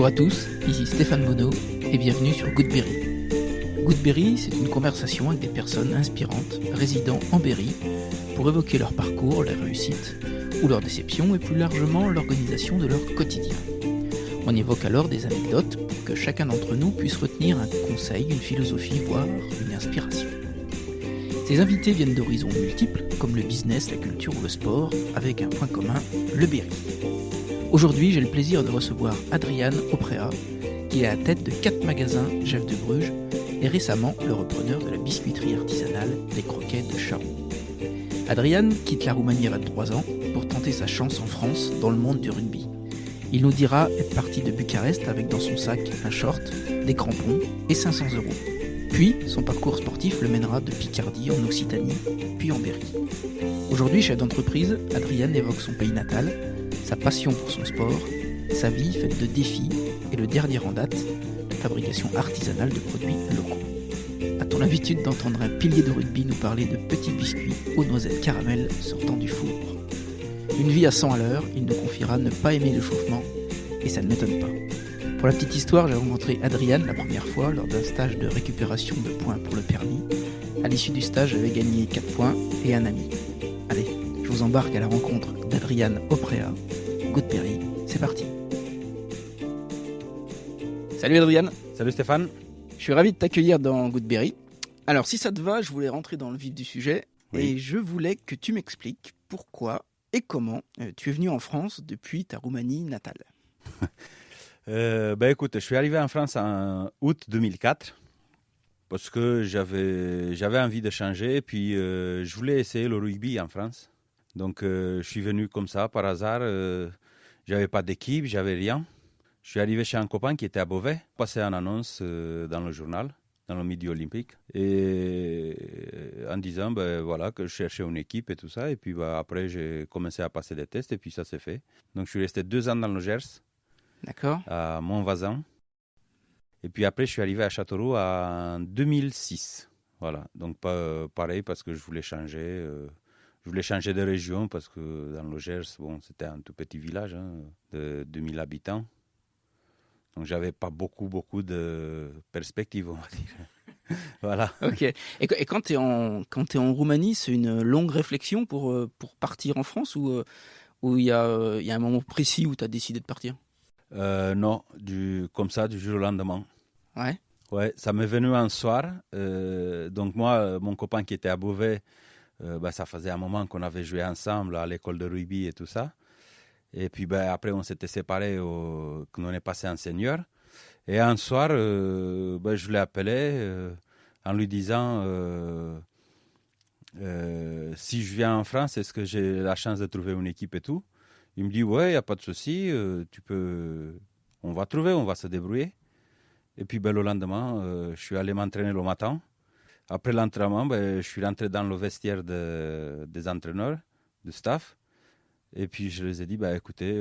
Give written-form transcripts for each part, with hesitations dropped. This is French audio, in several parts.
Bonjour à tous, ici Stéphane Bonneau et bienvenue sur Goodberry. Goodberry, c'est une conversation avec des personnes inspirantes résidant en Berry pour évoquer leur parcours, leurs réussites ou leurs déceptions et plus largement l'organisation de leur quotidien. On évoque alors des anecdotes pour que chacun d'entre nous puisse retenir un conseil, une philosophie, voire une inspiration. Ces invités viennent d'horizons multiples, comme le business, la culture ou le sport, avec un point commun, le Berry. Aujourd'hui, j'ai le plaisir de recevoir Adrian Oprea, qui est à la tête de 4 magasins Jeff de Bruges et récemment le repreneur de la biscuiterie artisanale des Croquets de Charroux. Adrian quitte la Roumanie à 23 ans pour tenter sa chance en France dans le monde du rugby. Il nous dira être parti de Bucarest avec dans son sac un short, des crampons et 500 €. Puis, son parcours sportif le mènera de Picardie en Occitanie, puis en Berry. Aujourd'hui, chef d'entreprise, Adrian évoque son pays natal, sa passion pour son sport, sa vie faite de défis et le dernier en date, la fabrication artisanale de produits locaux. A-t-on l'habitude d'entendre un pilier de rugby nous parler de petits biscuits aux noisettes caramel sortant du four? Une vie à 100 à l'heure, il nous confiera ne pas aimer le chauffement, et ça ne m'étonne pas. Pour la petite histoire, j'ai rencontré Adrian la première fois lors d'un stage de récupération de points pour le permis. À l'issue du stage, j'avais gagné 4 points et un ami. Allez, je vous embarque à la rencontre d'Adrian Oprea. Goodberry, c'est parti. Salut Adrian. Salut Stéphane. Je suis ravi de t'accueillir dans Goodberry. Alors si ça te va, je voulais rentrer dans le vif du sujet et je voulais que tu m'expliques pourquoi et comment tu es venu en France depuis ta Roumanie natale. Écoute, je suis arrivé en France en août 2004 parce que j'avais envie de changer et puis je voulais essayer le rugby en France. Donc je suis venu comme ça par hasard. J'avais pas d'équipe, j'avais rien. Je suis arrivé chez un copain qui était à Beauvais, passé une annonce dans le journal, dans le Midi Olympique, et en disant que je cherchais une équipe et tout ça. Et puis après, j'ai commencé à passer des tests et puis ça s'est fait. Donc je suis resté 2 ans dans le Gers, D'accord. à Montvazan. Et puis après, je suis arrivé à Châteauroux en 2006. Voilà, donc pareil parce que je voulais changer. Je voulais changer de région parce que dans le Gers, c'était un tout petit village de 2000 habitants. Donc, j'avais pas beaucoup de perspectives, on va dire. Voilà. Ok. Et quand tu es en Roumanie, c'est une longue réflexion pour partir en France ou il y a un moment précis où tu as décidé de partir? Non, comme ça, du jour au lendemain. Ouais. Ouais, ça m'est venu un soir. Donc, moi, mon copain qui était à Beauvais, ça faisait un moment qu'on avait joué ensemble à l'école de rugby et tout ça. Et puis après, on s'était séparés, qu'on est passé en senior. Et un soir, je l'ai appelé en lui disant si je viens en France, est-ce que j'ai la chance de trouver une équipe et tout? Il me dit ouais, il n'y a pas de souci, on va trouver, on va se débrouiller. Et puis le lendemain, je suis allé m'entraîner le matin. Après l'entraînement, je suis rentré dans le vestiaire des entraîneurs, du staff. Et puis je les ai dit, écoutez,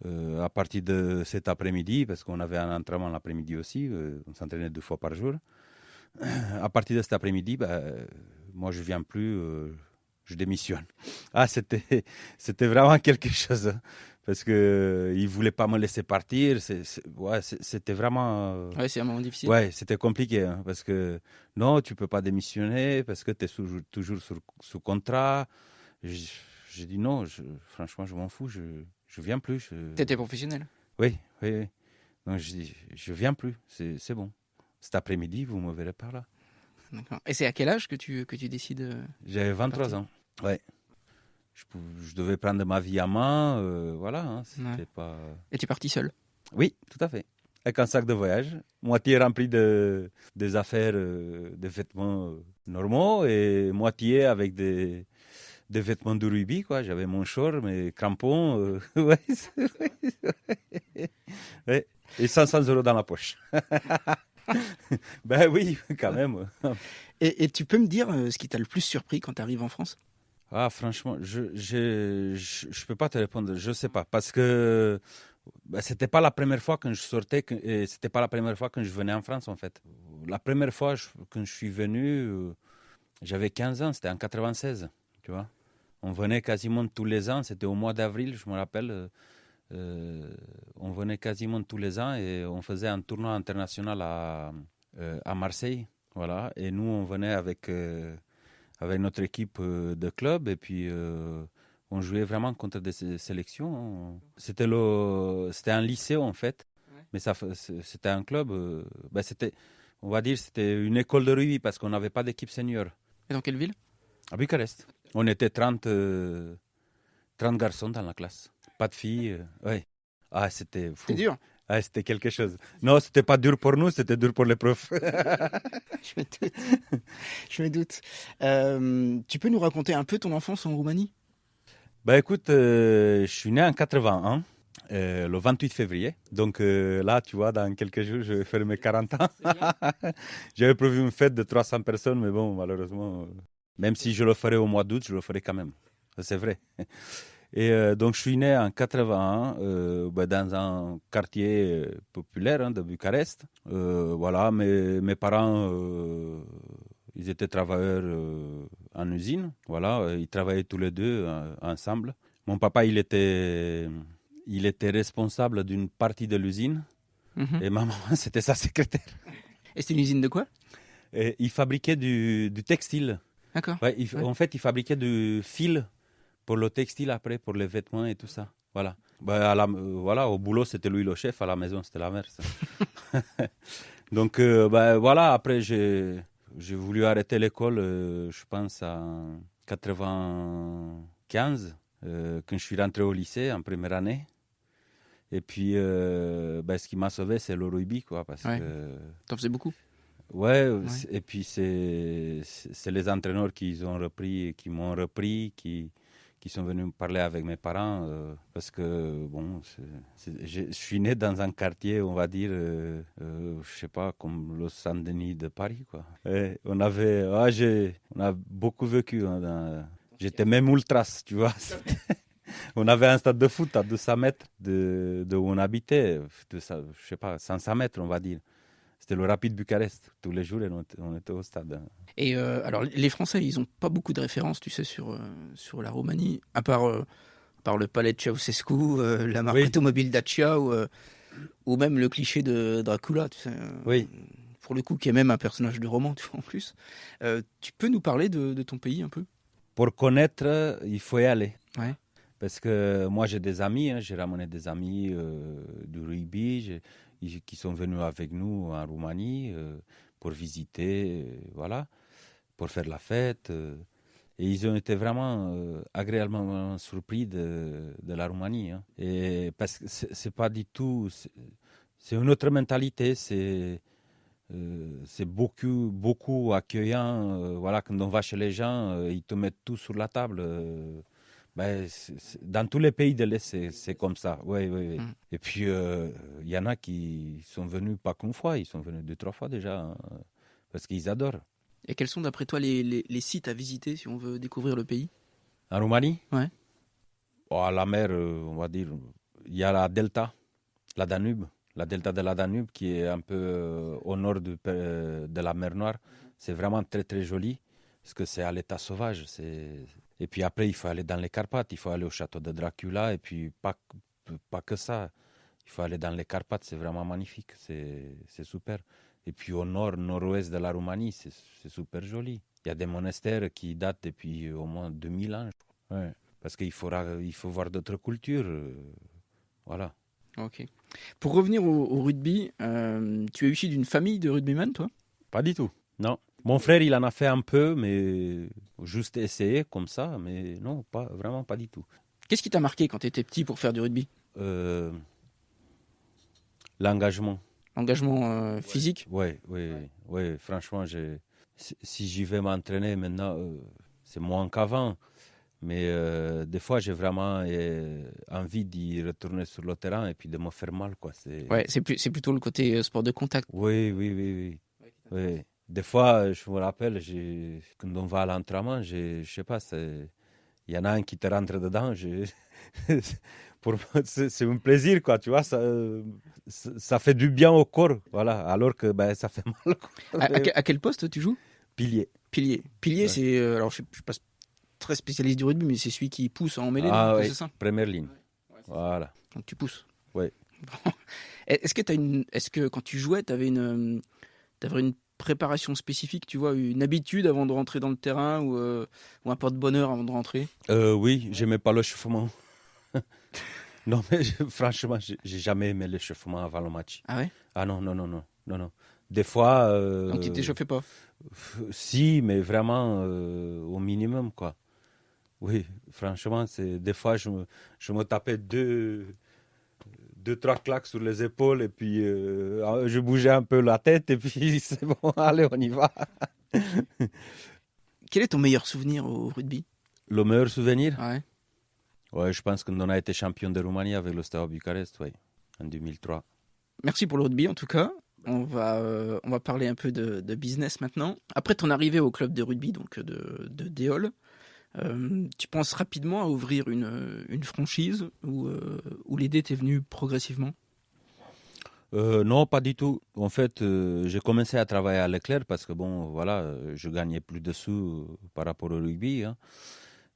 à partir de cet après-midi, parce qu'on avait un entraînement l'après-midi aussi, on s'entraînait 2 fois par jour. À partir de cet après-midi, moi je ne viens plus, je démissionne. Ah, c'était vraiment quelque chose, parce qu'ils ne voulaient pas me laisser partir. C'était vraiment... Ouais, c'est un moment difficile. Ouais, c'était compliqué, parce que non, tu ne peux pas démissionner, parce que tu es toujours sous contrat. J'ai dit non, franchement, je m'en fous, je viens plus. Tu étais professionnel? Oui. Donc je dis, je viens plus, c'est bon. Cet après-midi, vous me verrez par là. D'accord. Et c'est à quel âge que tu décides? J'avais 23 ans, ouais. Je devais prendre ma vie à main, voilà. C'était pas... Et tu es parti seul? Oui, tout à fait. Avec un sac de voyage, moitié rempli des affaires, des vêtements normaux, et moitié avec des vêtements de rugby, quoi. J'avais mon short, mes crampons, ouais. Et 500 € dans la poche. Oui, quand même. Et tu peux me dire ce qui t'a le plus surpris quand tu arrives en France? Ah, franchement, je peux pas te répondre, je sais pas, parce que c'était pas la première fois que je sortais, et c'était pas la première fois que je venais en France, en fait. La première fois que je suis venu, j'avais 15 ans, c'était en 96, tu vois. On venait quasiment tous les ans, c'était au mois d'avril, je me rappelle. on venait quasiment tous les ans et on faisait un tournoi international à Marseille. Voilà. Et nous, on venait avec notre équipe de club et puis on jouait vraiment contre des sélections. C'était un lycée en fait, mais c'était un club. On va dire c'était une école de rugby parce qu'on n'avait pas d'équipe senior. Et dans quelle ville? À Bucarest. On était 30 garçons dans la classe. Pas de filles. Ouais. Ah, c'était fou. C'est dur. Ah, c'était quelque chose. Non, c'était pas dur pour nous, c'était dur pour les profs. Je me doute. Tu peux nous raconter un peu ton enfance en Roumanie? Écoute, je suis né en 81, le 28 février. Donc là, tu vois, dans quelques jours, je vais faire mes 40 ans. J'avais prévu une fête de 300 personnes, mais bon, malheureusement, même si je le ferais au mois d'août, je le ferais quand même. C'est vrai. Et donc, je suis né en 81 dans un quartier populaire de Bucarest. Voilà, mes parents, ils étaient travailleurs en usine. Voilà, ils travaillaient tous les deux ensemble. Mon papa, il était responsable d'une partie de l'usine. Mm-hmm. Et ma maman, c'était sa secrétaire. Et c'est une usine de quoi? Et il fabriquait du textile. D'accord. Ouais, en fait, il fabriquait du fil pour le textile après, pour les vêtements et tout ça. Voilà. Voilà, au boulot, c'était lui le chef, à la maison, c'était la mère. Ça. Donc, voilà, après, j'ai voulu arrêter l'école, je pense, en 95, quand je suis rentré au lycée, en première année. Et puis, ce qui m'a sauvé, c'est le rugby, quoi. Parce que... T'en faisais beaucoup? Ouais. Et puis c'est les entraîneurs qui m'ont repris, qui sont venus me parler avec mes parents, parce que, bon, je suis né dans un quartier, on va dire, je sais pas, comme le Saint-Denis de Paris, quoi. Et on a beaucoup vécu. J'étais même ultras, tu vois. On avait un stade de foot à 200 mètres de où on habitait, je sais pas, 500 mètres, on va dire. C'était le Rapide Bucarest. Tous les jours, on était au stade. Et alors, les Français, ils n'ont pas beaucoup de références, tu sais, sur la Roumanie, à part le palais de Ceausescu, la marque automobile Dacia ou même le cliché de Dracula, tu sais. Oui. Pour le coup, qui est même un personnage du roman, tu vois, en plus. Tu peux nous parler de ton pays un peu? Pour connaître, il faut y aller. Ouais. Parce que moi, j'ai des amis, j'ai ramené des amis du rugby qui sont venus avec nous en Roumanie pour visiter, voilà, pour faire la fête. Et ils ont été vraiment agréablement surpris de la Roumanie. Hein. Et parce que c'est pas du tout... C'est une autre mentalité, c'est beaucoup accueillant. Voilà, quand on va chez les gens, ils te mettent tout sur la table. Dans tous les pays de l'Est, c'est comme ça. Oui. Mm. Et puis, il y en a qui sont venus pas qu'une fois, ils sont venus 2-3 fois déjà, hein, parce qu'ils adorent. Et quels sont, d'après toi, les sites à visiter si on veut découvrir le pays? En Roumanie? Ouais. À la mer, on va dire, il y a la delta de la Danube, qui est un peu au nord de la mer Noire. C'est vraiment très, très joli, parce que c'est à l'état sauvage. Et puis après, il faut aller dans les Carpates, il faut aller au château de Dracula, et puis pas que ça. Il faut aller dans les Carpates, c'est vraiment magnifique, c'est super. Et puis au nord-ouest de la Roumanie, c'est super joli. Il y a des monastères qui datent depuis au moins 2000 ans. Ouais. Parce qu'il faut voir d'autres cultures. Voilà. Ok. Pour revenir au rugby, tu es issu d'une famille de rugbyman, toi? Pas du tout, non. Mon frère, il en a fait un peu, mais juste essayé comme ça, mais non, vraiment pas du tout. Qu'est-ce qui t'a marqué quand tu étais petit pour faire du rugby? L'engagement. Engagement physique? Oui. Franchement, si j'y vais m'entraîner maintenant, c'est moins qu'avant. Mais des fois, j'ai vraiment envie d'y retourner sur le terrain et puis de me faire mal, quoi. C'est plutôt le côté sport de contact. Oui. Des fois, je me rappelle, quand on va à l'entraînement, je sais pas, il y en a un qui te rentre dedans. Pour moi, c'est un plaisir, quoi, tu vois, ça fait du bien au corps, voilà, alors que ça fait mal. Quoi. À quel poste tu joues? Pilier. Ouais. C'est, alors je suis pas très spécialiste du rugby, mais c'est celui qui pousse en mêlée, oui, c'est ça? Première ligne. Ouais, voilà. Donc tu pousses. Ouais. Bon. Est-ce que quand tu jouais, t'avais une préparation spécifique, tu vois, une habitude avant de rentrer dans le terrain ou un porte-bonheur avant de rentrer? Oui, j'aimais pas l'échauffement. Non, mais franchement, j'ai jamais aimé l'échauffement avant le match. Ah ouais? Ah non, non, non, non, non, non. Des fois, Donc tu t'échauffais pas? si, mais vraiment au minimum, quoi. Oui, franchement, des fois, je me tapais deux, trois claques sur les épaules et puis je bougeais un peu la tête et puis c'est bon, allez, on y va. Quel est ton meilleur souvenir au rugby? Le meilleur souvenir? Ouais. Ouais, je pense qu'on a été champion de Roumanie avec le Steaua Bucarest, ouais, en 2003. Merci pour le rugby en tout cas. On va parler un peu de business maintenant. Après ton arrivée au club de rugby donc de Déol, tu penses rapidement à ouvrir une franchise ou l'idée t'est venue progressivement? Non, pas du tout. En fait, j'ai commencé à travailler à Leclerc parce que bon, voilà, je gagnais plus de sous par rapport au rugby, hein.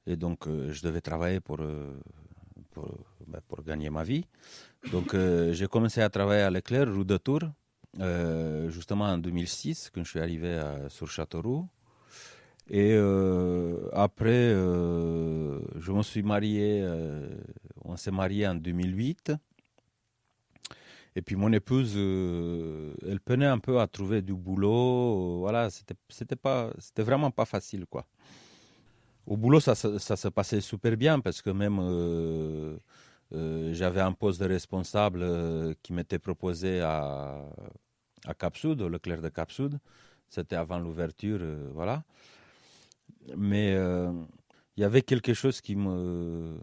Et donc, je devais travailler pour gagner ma vie. Donc, j'ai commencé à travailler à Leclerc, rue de Tours, justement en 2006, quand je suis arrivé sur Châteauroux. Et après, je me suis marié, on s'est marié en 2008. Et puis mon épouse, elle peinait un peu à trouver du boulot. Voilà, c'était vraiment pas facile, quoi. Au boulot, ça se passait super bien parce que même j'avais un poste de responsable qui m'était proposé à Cap-Sud, au Leclerc de Cap-Sud. C'était avant l'ouverture, voilà. Mais il y avait quelque chose qui me...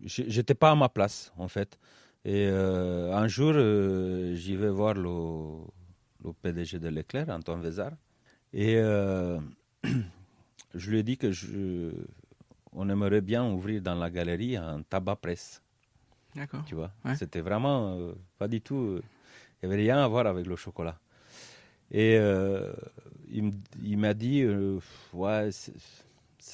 J'étais pas à ma place, en fait. Et un jour, j'y vais voir le PDG de Leclerc, Antoine Vézard. Et je lui ai dit on aimerait bien ouvrir dans la galerie un tabac presse. D'accord. Tu vois, Ouais. c'était vraiment pas du tout... il n'y avait rien à voir avec le chocolat. Et il m'a dit, ouais,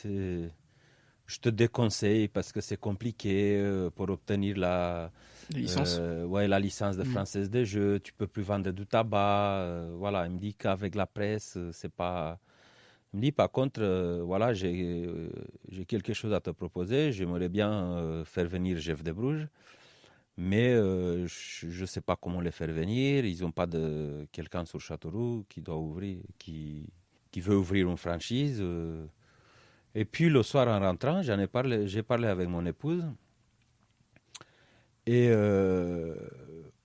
je te déconseille parce que c'est compliqué pour obtenir la licence. La licence de française des jeux. Tu peux plus vendre du tabac. Voilà, il me dit qu'avec la presse, c'est pas. Il me dit par contre, voilà, j'ai quelque chose à te proposer. J'aimerais bien faire venir Jeff de Bruges, mais je ne sais pas comment les faire venir. Ils n'ont pas de quelqu'un sur Châteauroux qui doit ouvrir, qui veut ouvrir une franchise. Et puis le soir en rentrant, j'ai parlé avec mon épouse. Et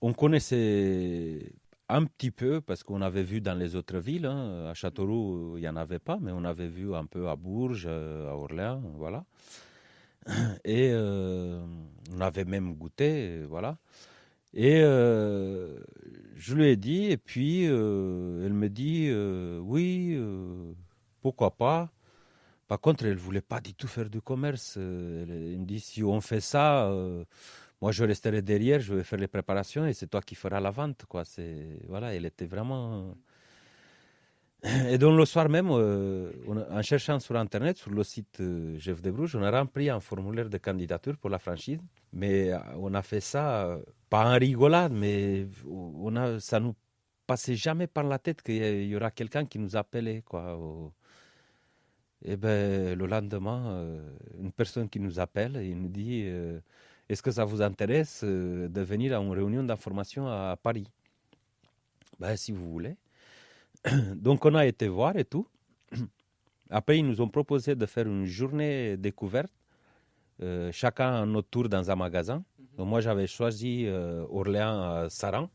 on connaissait un petit peu, parce qu'on avait vu dans les autres villes, hein. À Châteauroux, il n'y en avait pas, mais on avait vu un peu à Bourges, à Orléans, voilà. Et on avait même goûté, voilà. Et je lui ai dit, et puis elle me dit, oui, pourquoi pas. Par contre, elle ne voulait pas du tout faire du commerce. Elle me dit, si on fait ça, moi je resterai derrière, je vais faire les préparations et c'est toi qui feras la vente, quoi. Voilà, elle était vraiment... Et donc le soir même, en cherchant sur Internet, sur le site Jeff de Bruges, on a rempli un formulaire de candidature pour la franchise. Mais on a fait ça, pas en rigolade, mais ça nous passait jamais par la tête qu'il y aura quelqu'un qui nous appelait, quoi. Et ben, le lendemain, une personne qui nous appelle, il nous dit est-ce que ça vous intéresse de venir à une réunion d'information à Paris? Ben, si vous voulez. Donc, on a été voir et tout. Après, ils nous ont proposé de faire une journée découverte, chacun à notre tour dans un magasin. Donc, moi, j'avais choisi Orléans à Saran.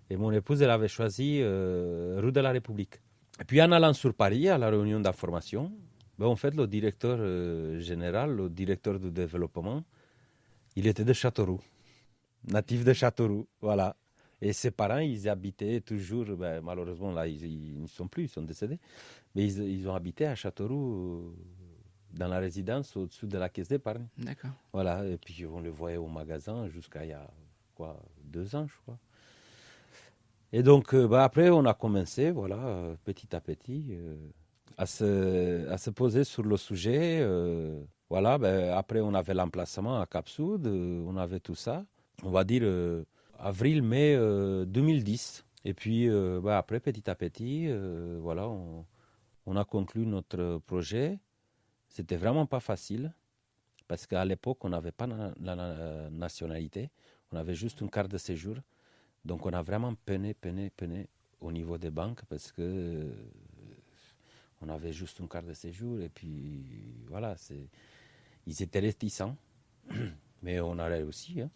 Et mon épouse, elle avait choisi rue de la République. Et puis en allant sur Paris, à la réunion d'information, en fait, le directeur général, le directeur du développement, il était de Châteauroux, natif de Châteauroux, voilà. Et ses parents, ils habitaient toujours, malheureusement, là, ils ne sont plus, ils sont décédés, mais ils ont habité à Châteauroux, dans la résidence au-dessus de la caisse d'épargne. D'accord. Voilà, et puis on le voyait au magasin jusqu'à il y a 2 ans, je crois. Et donc, après, on a commencé, voilà, petit à petit, à se poser sur le sujet. Voilà, après, on avait l'emplacement à Cap-Sud, on avait tout ça. on va dire avril-mai 2010. Et puis après, petit à petit, voilà, on a conclu notre projet. C'était vraiment pas facile parce qu'à l'époque, on n'avait pas la nationalité. On avait juste une carte de séjour. Donc, on a vraiment peiné au niveau des banques parce que on avait juste une carte de séjour. Et puis, voilà, ils étaient réticents. Mais on a réussi. Hein.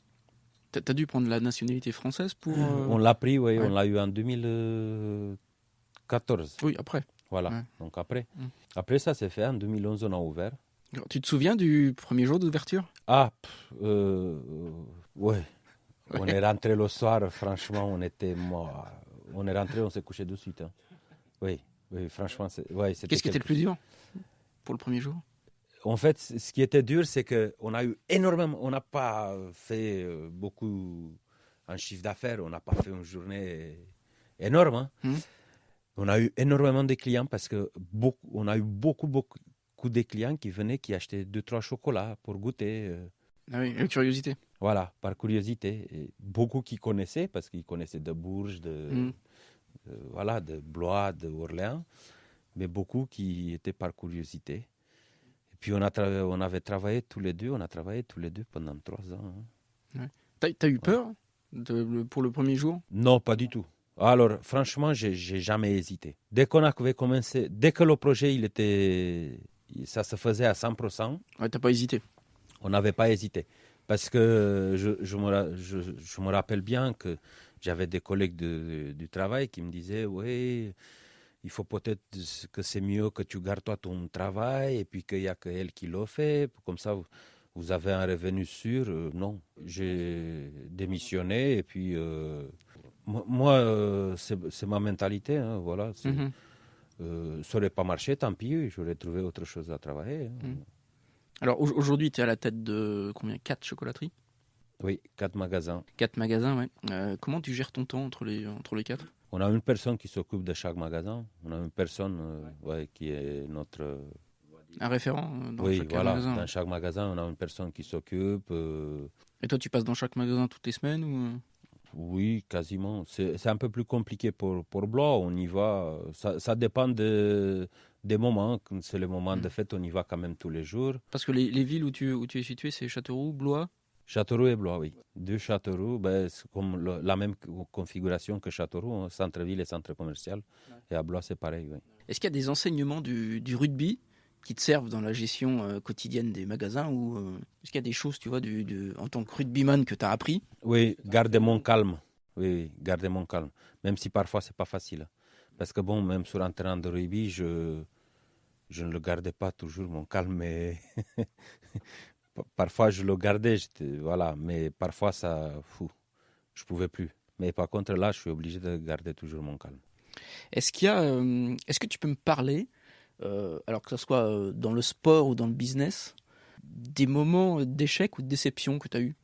T'as dû prendre la nationalité française pour... On l'a pris, oui. Ouais. On l'a eu en 2014. Oui, après. Voilà, ouais. Donc après. Après, ça s'est fait. En 2011, on a ouvert. Alors, tu te souviens du premier jour d'ouverture? Ouais. On est rentré le soir, franchement, on était mort. On est rentré, on s'est couché de suite. Hein. Oui, franchement, c'était... Qu'est-ce qui était le plus dur pour le premier jour? En fait, ce qui était dur, c'est qu'on a eu énormément... On n'a pas fait beaucoup en chiffre d'affaires, on n'a pas fait une journée énorme. Hein. On a eu énormément de clients parce qu'on a eu beaucoup de clients qui venaient, qui achetaient 2-3 chocolats pour goûter. Ah oui, la curiosité. Voilà, par curiosité. Et beaucoup qui connaissaient, parce qu'ils connaissaient de Bourges, de Blois, de Orléans, mais beaucoup qui étaient par curiosité. Et puis on avait travaillé tous les deux, pendant 3 ans. Hein. Ouais. T'as eu peur pour le premier jour? Non, pas du tout. Alors, franchement, j'ai jamais hésité. Dès qu'on avait commencé, dès que le projet, ça se faisait à 100%. Ouais, t'as pas hésité? On n'avait pas hésité. Parce que je me rappelle bien que j'avais des collègues du travail qui me disaient « Oui, il faut peut-être que c'est mieux que tu gardes toi ton travail et puis qu'il n'y a qu'elle qui le fait. Comme ça, vous avez un revenu sûr. » Non, j'ai démissionné et puis... Moi, c'est ma mentalité, hein, voilà. Ça n'aurait pas marché, tant pis, j'aurais trouvé autre chose à travailler. Hein. Alors aujourd'hui, tu es à la tête de combien? 4 chocolateries? Oui, 4 magasins. 4 magasins, oui. Comment tu gères ton temps entre les 4? On a une personne qui s'occupe de chaque magasin. On a une personne qui est notre... Un référent dans chaque magasin? Dans chaque magasin, on a une personne qui s'occupe. Et toi, tu passes dans chaque magasin toutes les semaines ou... Oui, quasiment. C'est un peu plus compliqué pour Blois. On y va. Ça dépend des moments. Quand c'est le moment de fête, on y va quand même tous les jours. Parce que les villes où tu es situé, c'est Châteauroux, Blois? Châteauroux et Blois, oui. 2 Châteauroux, c'est comme la même configuration que Châteauroux, hein, centre-ville et centre commercial. Ouais. Et à Blois, c'est pareil, oui. Est-ce qu'il y a des enseignements du rugby qui te servent dans la gestion quotidienne des magasins ou est-ce qu'il y a des choses, tu vois, en tant que rugbyman que tu as appris? Oui, garder mon calme. Oui, garder mon calme. Même si parfois, c'est pas facile. Parce que bon, même sur un terrain de rugby, je ne le gardais pas toujours, mon calme, mais parfois, je le gardais, mais parfois, je pouvais plus. Mais par contre, là, je suis obligé de garder toujours mon calme. Est-ce que tu peux me parler, alors que ce soit dans le sport ou dans le business, des moments d'échec ou de déception que tu as eu?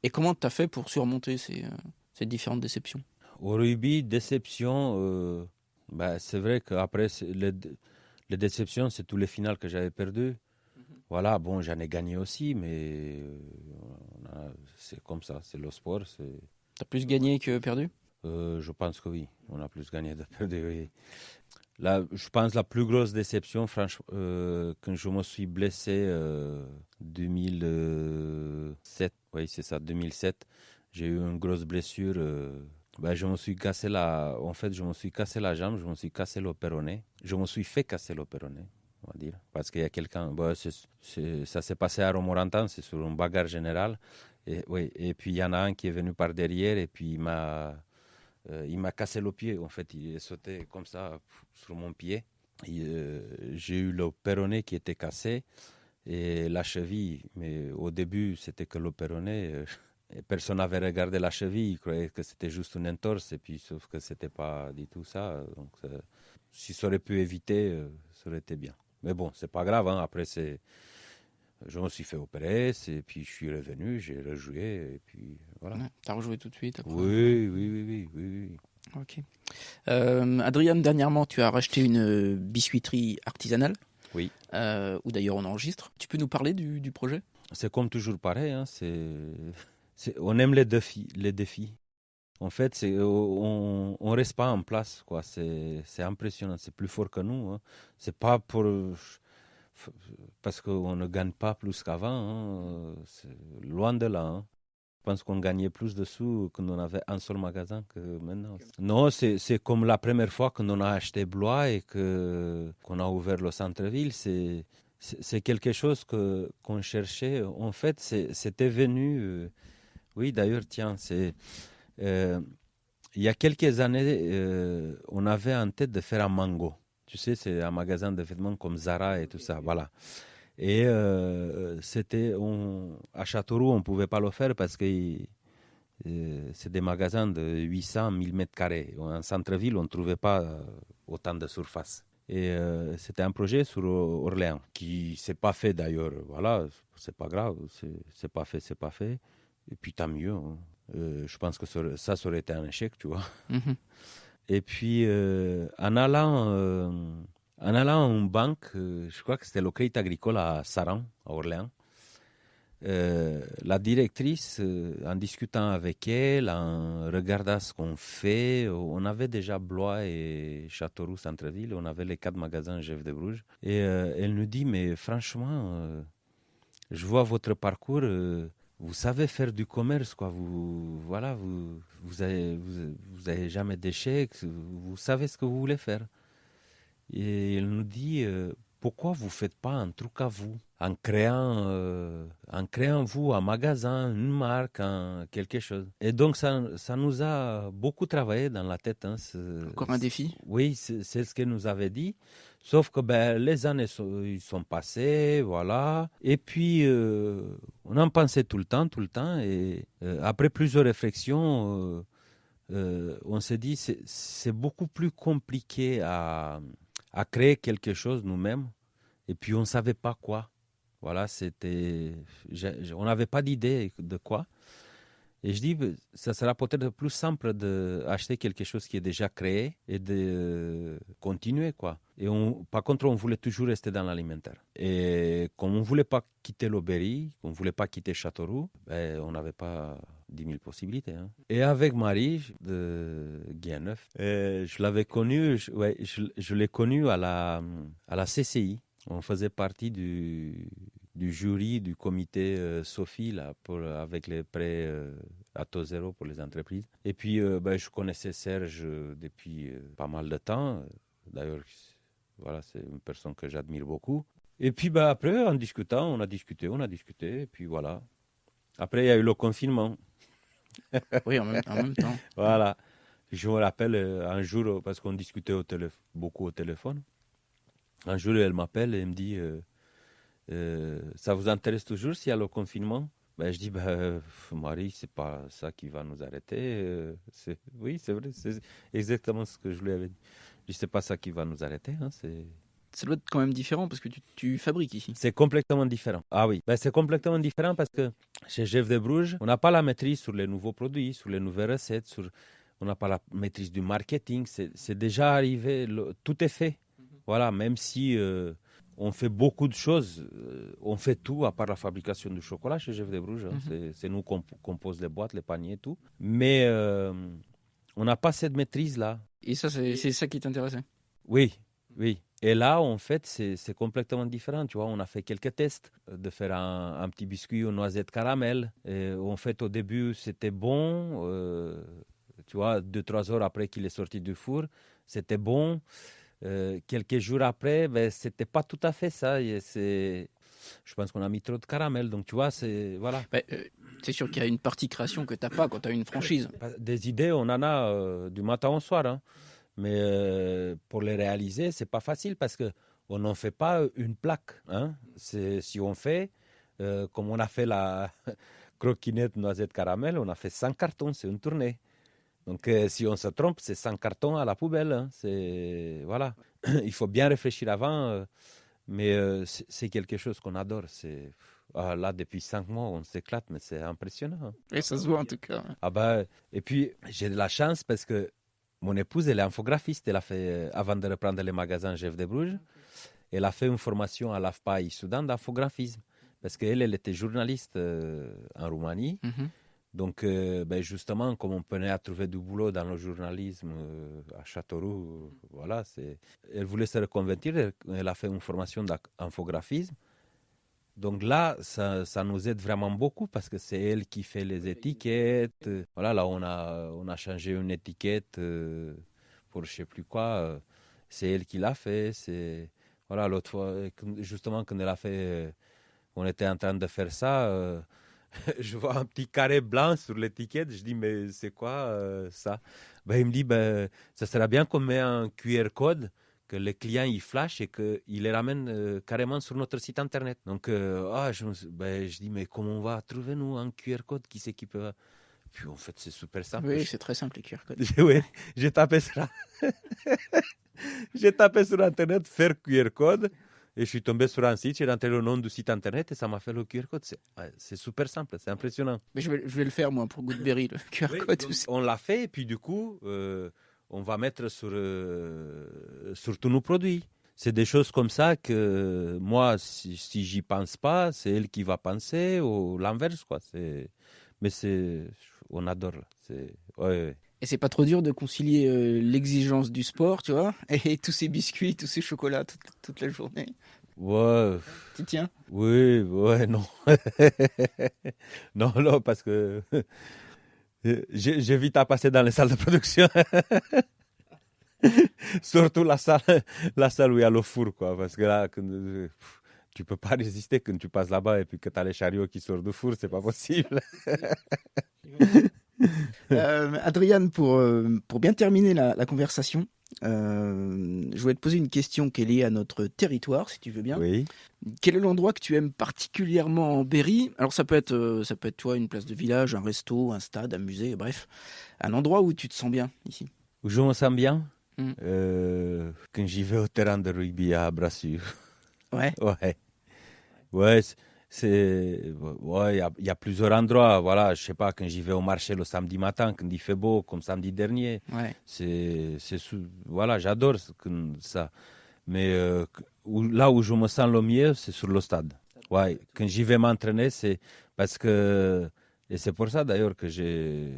Et comment tu as fait pour surmonter ces différentes déceptions? Au rugby, déception, c'est vrai qu'après, les déceptions, c'est tous les finales que j'avais perdues. Voilà, bon, j'en ai gagné aussi, mais c'est comme ça, c'est le sport. T'as plus gagné que perdu? Je pense que oui, on a plus gagné que perdu, oui. Là, je pense la plus grosse déception, franchement, quand je me suis blessé 2007, oui, c'est ça, 2007, j'ai eu une grosse blessure. Je me suis cassé la jambe, je me suis cassé le péroné. Je me suis fait casser le péroné, on va dire. Parce qu'il y a quelqu'un, ça s'est passé à Romorantin, c'est sur une bagarre générale. Et puis il y en a un qui est venu par derrière et puis il m'a cassé le pied. En fait, il est sauté comme ça sur mon pied. J'ai eu le péroné qui était cassé et la cheville. Mais au début, c'était que le péroné. Personne n'avait regardé la cheville. Il croyait que c'était juste une entorse. Et puis, sauf que c'était pas du tout ça. Donc, si ça aurait pu éviter, ça aurait été bien. Mais bon, c'est pas grave. Hein. Après, je me suis fait opérer, et puis je suis revenu, j'ai rejoué, et puis voilà. Ouais, t'as rejoué tout de suite après. Oui. Ok. Adrien, dernièrement, tu as racheté une biscuiterie artisanale. Oui. Où d'ailleurs on enregistre. Tu peux nous parler du projet? C'est comme toujours pareil, hein, On aime les défis. En fait, on ne reste pas en place, quoi. C'est impressionnant, c'est plus fort que nous. Hein. C'est pas parce qu'on ne gagne pas plus qu'avant. Hein. C'est loin de là. Hein. Je pense qu'on gagnait plus de sous quand on avait un seul magasin que maintenant. Non, c'est comme la première fois qu'on a acheté Blois et qu'on a ouvert le centre-ville. C'est quelque chose qu'on cherchait. En fait, c'était venu... oui, d'ailleurs, tiens, il y a quelques années, on avait en tête de faire un Mango. Tu sais, c'est un magasin de vêtements comme Zara et tout ça, voilà. Et à Châteauroux, on ne pouvait pas le faire parce que c'est des magasins de 800 1000 mètres carrés. En centre-ville, on ne trouvait pas autant de surface. Et c'était un projet sur Orléans qui ne s'est pas fait d'ailleurs. Voilà, c'est pas grave, c'est pas fait. Et puis tant mieux. Hein. Je pense que ça aurait été un échec, tu vois. Mhm. Et puis en allant à une banque, je crois que c'était le Crédit Agricole à Saran, à Orléans, la directrice, en discutant avec elle, en regardant ce qu'on fait, on avait déjà Blois et Châteauroux Centre-Ville, on avait les 4 magasins Jeff de Bruges. Et elle nous dit, mais franchement, je vois votre parcours, vous savez faire du commerce, quoi. Vous avez jamais d'échecs, vous savez ce que vous voulez faire. Et elle nous dit, pourquoi vous ne faites pas un truc à vous, en créant vous un magasin, une marque, quelque chose. Et donc ça nous a beaucoup travaillé dans la tête. Hein, Encore un défi. Oui, c'est ce qu'elle nous avait dit. Sauf que les années ils sont passées, voilà. Et puis, on en pensait tout le temps. Et après plusieurs réflexions, on s'est dit c'est beaucoup plus compliqué à créer quelque chose nous-mêmes. Et puis, on ne savait pas quoi. Voilà, on n'avait pas d'idée de quoi. Et je dis, ça sera peut-être plus simple d'acheter quelque chose qui est déjà créé et de continuer, quoi. Et par contre, on voulait toujours rester dans l'alimentaire. Et comme on ne voulait pas quitter l'Aubéry, on ne voulait pas quitter Châteauroux, on n'avait pas 10 000 possibilités. Hein. Et avec Marie de Guianeuf, je l'avais connue, je l'ai connue à la CCI. On faisait partie du jury du comité Sophie là, avec les prêts à taux zéro pour les entreprises. Et puis, je connaissais Serge depuis pas mal de temps. D'ailleurs, voilà, c'est une personne que j'admire beaucoup. Et puis, après, en discutant, on a discuté. Et puis, voilà. Après, il y a eu le confinement. Oui, en même temps. Voilà. Je me rappelle un jour, parce qu'on discutait beaucoup au téléphone. Un jour, elle m'appelle et elle me dit ça vous intéresse toujours s'il y a le confinement? Je dis Marie, c'est pas ça qui va nous arrêter. Oui, c'est vrai, c'est exactement ce que je lui avais dit. Je dis c'est pas ça qui va nous arrêter. Hein, Ça doit être quand même différent parce que tu fabriques ici. C'est complètement différent. Ah oui, c'est complètement différent parce que chez Jeff de Bruges, on n'a pas la maîtrise sur les nouveaux produits, sur les nouvelles recettes, on n'a pas la maîtrise du marketing. C'est déjà arrivé, tout est fait. Voilà, même si on fait beaucoup de choses, on fait tout à part la fabrication du chocolat chez Jeff de Bruges. Hein. C'est nous qu'on pose les boîtes, les paniers, tout. Mais on n'a pas cette maîtrise-là. Et ça, c'est ça qui t'intéressait? Oui. Et là, en fait, c'est complètement différent. Tu vois, on a fait quelques tests de faire un petit biscuit aux noisettes caramel. Et en fait, au début, c'était bon. Tu vois, 2-3 heures après qu'il est sorti du four, c'était bon. Quelques jours après, c'était pas tout à fait ça. Je pense qu'on a mis trop de caramel. Donc, tu vois, voilà. C'est sûr qu'il y a une partie création que tu n'as pas quand tu as une franchise. Des idées, on en a du matin au soir. Hein. Mais pour les réaliser, c'est pas facile parce qu'on n'en fait pas une plaque. Hein. Si on fait, comme on a fait la croquinette noisette caramel, on a fait 100 cartons, c'est une tournée. Donc, si on se trompe, c'est 100 cartons à la poubelle. Hein. Voilà. Il faut bien réfléchir avant, mais c'est quelque chose qu'on adore. Là, depuis 5 mois, on s'éclate, mais c'est impressionnant. Hein. Et ça se voit en tout cas. Et puis, j'ai de la chance parce que mon épouse, elle est infographiste. Elle a fait, avant de reprendre les magasins Jeff de Bruges, elle a fait une formation à l'AFPA Soudan d'infographisme. Parce qu'elle était journaliste en Roumanie. Donc, justement, comme on peinait à trouver du boulot dans le journalisme à Châteauroux, voilà, elle voulait se reconvertir, elle a fait une formation d'infographisme. Donc là, ça nous aide vraiment beaucoup parce que c'est elle qui fait les étiquettes. Voilà, là, on a changé une étiquette pour je ne sais plus quoi. C'est elle qui l'a fait. Voilà, l'autre fois, justement, quand elle a fait, on était en train de faire ça. Je vois un petit carré blanc sur l'étiquette. Je dis, mais c'est quoi ça? Il me dit, ça serait bien qu'on mette un QR code, que les clients y flashent et qu'ils les ramènent carrément sur notre site internet. Donc, je dis, mais comment on va trouver, nous, un QR code qui sait qui peut... Puis, en fait, c'est super simple. Oui, c'est très simple, les QR codes. Oui, j'ai tapé ça. J'ai tapé sur internet, faire QR code. Et je suis tombé sur un site, j'ai rentré le nom du site internet et ça m'a fait le QR code. C'est super simple, c'est impressionnant. Mais je vais le faire, moi, pour Goodberry, le QR code aussi. On l'a fait et puis du coup, on va mettre sur tous nos produits. C'est des choses comme ça que moi, si j'y pense pas, c'est elle qui va penser ou l'inverse, quoi. Mais on adore. Ouais. Et c'est pas trop dur de concilier l'exigence du sport, tu vois, et tous ces biscuits, tous ces chocolats toute la journée. Ouais. Tu tiens? Oui, ouais, non. non, parce que j'évite à passer dans les salles de production. Surtout la salle où il y a le four, quoi. Parce que là, tu peux pas résister quand tu passes là-bas et puis que tu as les chariots qui sortent du four, c'est pas possible. Adrian, pour bien terminer la conversation, je voulais te poser une question qui est liée à notre territoire, si tu veux bien. Oui. Quel est l'endroit que tu aimes particulièrement en Berry? Alors ça peut être toi, une place de village, un resto, un stade, un musée, bref, un endroit où tu te sens bien ici. Où je me sens bien quand j'y vais au terrain de rugby à Brassure. Ouais. Ouais. Il y a plusieurs endroits. Voilà, je sais pas, quand j'y vais au marché le samedi matin, quand il fait beau, comme samedi dernier. Ouais. Voilà, j'adore ça. Mais là où je me sens le mieux, c'est sur le stade. Ouais, quand j'y vais m'entraîner, c'est parce que... Et c'est pour ça d'ailleurs que je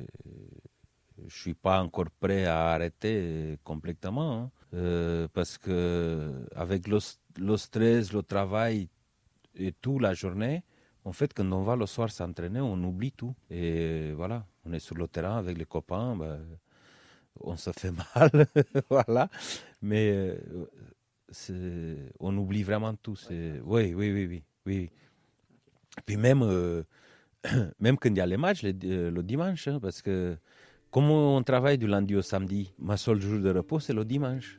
suis pas encore prêt à arrêter complètement. Parce que avec le stress, le travail et tout la journée, en fait, quand on va le soir s'entraîner, on oublie tout. Et voilà, on est sur le terrain avec les copains, on se fait mal, voilà. Mais on oublie vraiment tout. Oui. Puis même quand il y a les matchs le dimanche, parce que comme on travaille du lundi au samedi, ma seule jour de repos, c'est le dimanche.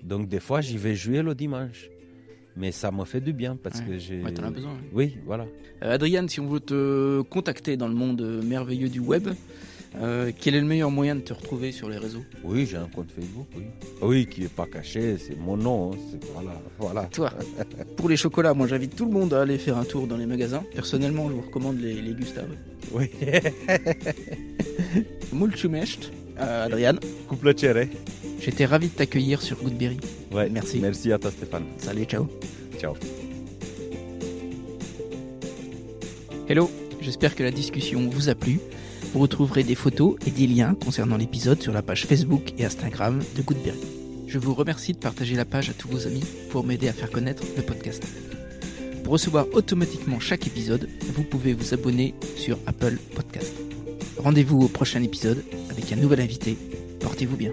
Donc des fois, j'y vais jouer le dimanche. Mais ça me fait du bien parce que j'ai... Ouais, t'en as besoin. Oui, voilà. Adrian, si on veut te contacter dans le monde merveilleux du web, quel est le meilleur moyen de te retrouver sur les réseaux? Oui, j'ai un compte Facebook, oui. Oui, qui n'est pas caché, c'est mon nom. Voilà. Toi, pour les chocolats, moi j'invite tout le monde à aller faire un tour dans les magasins. Personnellement, je vous recommande les Gustave. Oui. Mulțumesc, Adrian. Couple piacere. J'étais ravi de t'accueillir sur Goodberry. Ouais, merci. Merci à toi, Stéphane. Salut, ciao. Ciao. Hello, j'espère que la discussion vous a plu. Vous retrouverez des photos et des liens concernant l'épisode sur la page Facebook et Instagram de Goodberry. Je vous remercie de partager la page à tous vos amis pour m'aider à faire connaître le podcast. Pour recevoir automatiquement chaque épisode, vous pouvez vous abonner sur Apple Podcast. Rendez-vous au prochain épisode avec un nouvel invité. Portez-vous bien.